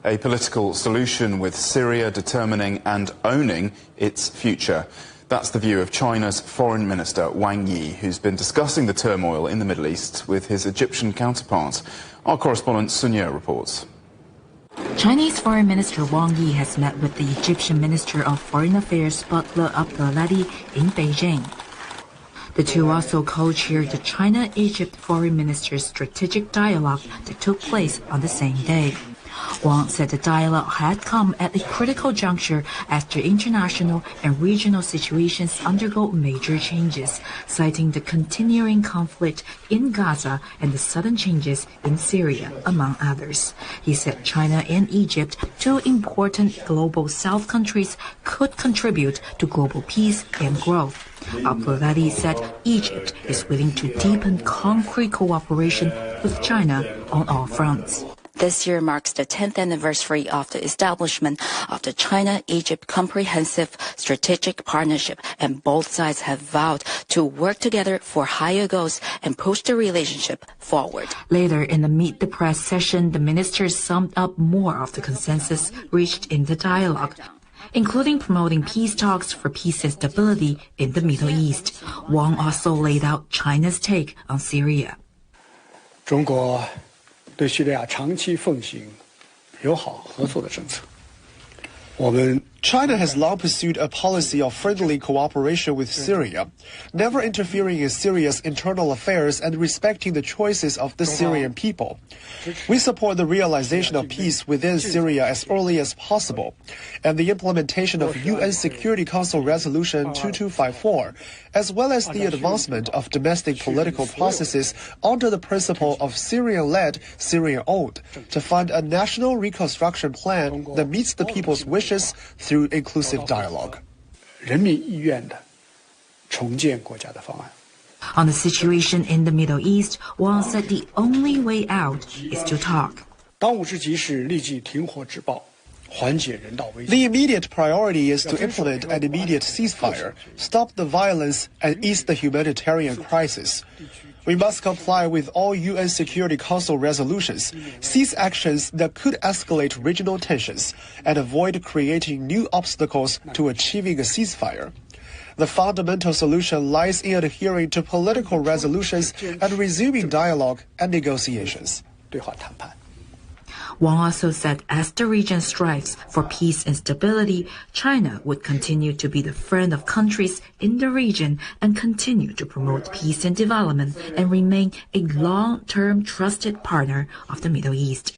a political solution with Syria determining and owning its future. That's the view of China's Foreign Minister Wang Yi, who's been discussing the turmoil in the Middle East with his Egyptian counterpart. Our correspondent Sun Ye reports. Chinese Foreign Minister Wang Yi has met with the Egyptian Minister of Foreign Affairs Butler Abdelhadi in Beijing. The two also co-chaired the China-Egypt Foreign Ministers' strategic dialogue that took place on the same day. Wang said the dialogue had come at a critical juncture after international and regional situations undergo major changes, citing the continuing conflict in Gaza and the sudden changes in Syria, among others. He said China and Egypt, two important global South countries, could contribute to global peace and growth. Abdelhadi said Egypt is willing to deepen concrete cooperation with China on all fronts. This year marks the 10th anniversary of the establishment of the China-Egypt Comprehensive Strategic Partnership, and both sides have vowed to work together for higher goals and push the relationship forward. Later in the Meet the Press session, the ministers summed up more of the consensus reached in the dialogue, including promoting peace talks for peace and stability in the Middle East. Wang also laid out China's take on Syria. 中国对叙利亚长期奉行友好合作的政策。China has long pursued a policy of friendly cooperation with Syria, never interfering in Syria's internal affairs and respecting the choices of the Syrian people. We support the realization of peace within Syria as early as possible, and the implementation of UN Security Council Resolution 2254, as well as the advancement of domestic political processes under the principle of Syrian-led, Syrian-owned, to fund a national reconstruction plan that meets the people's wishes through inclusive dialogue. On the situation in the Middle East, Wang said the only way out is to talk. The immediate priority is to implement an immediate ceasefire, stop the violence, and ease the humanitarian crisis. We must comply with all UN Security Council resolutions, cease actions that could escalate regional tensions, and avoid creating new obstacles to achieving a ceasefire. The fundamental solution lies in adhering to political resolutions and resuming dialogue and negotiations. Wang also said as the region strives for peace and stability, China would continue to be the friend of countries in the region and continue to promote peace and development and remain a long-term trusted partner of the Middle East.